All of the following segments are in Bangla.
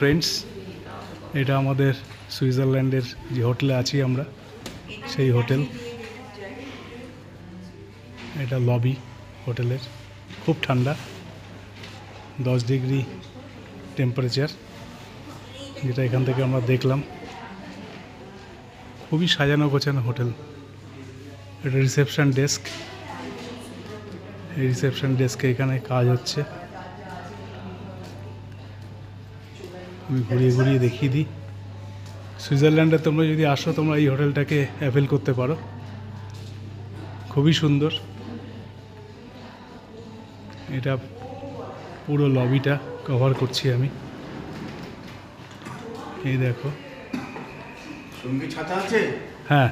ফ্রেন্ডস, এটা আমাদের সুইজারল্যান্ডের যে হোটেলে আছি আমরা, সেই হোটেল। এটা লবি হোটেলের। খুব ঠান্ডা, 10 ডিগ্রি টেম্পারেচার, যেটা এখান থেকে আমরা দেখলাম। খুবই সাজানো গোছানো হোটেল। এটা রিসেপশন ডেস্ক। এই রিসেপশন ডেস্কে এখানে কাজ হচ্ছে। আমি ঘুরিয়ে ঘুরিয়ে দেখিয়ে দিই। সুইজারল্যান্ডে তোমরা যদি আসো, তোমরা এই হোটেলটাকে অ্যাভেল করতে পারো। খুবই সুন্দর। এটা পুরো লবিটা কভার করছি আমি। এই দেখো, সঙ্গী ছাতা আছে। হ্যাঁ,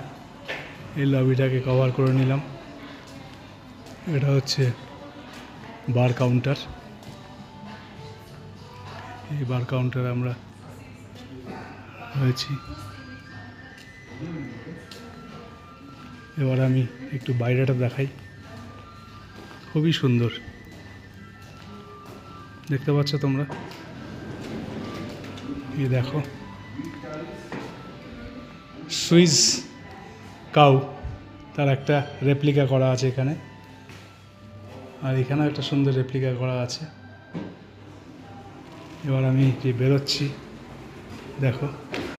এই লবিটাকে কভার করে নিলাম। এটা হচ্ছে বার কাউন্টার। এই বার কাউন্টারে আমরা রয়েছি। এবার আমি একটু বাইরেটা দেখাই। খুবই সুন্দর, দেখতে পাচ্ছ তোমরা। এই দেখো, সুইস কাউ, তার একটা রেপ্লিকা করা আছে এখানে। আর এখানেও একটা সুন্দর রেপ্লিকা করা আছে। এবার আমি যে বেরোচ্ছি, দেখো।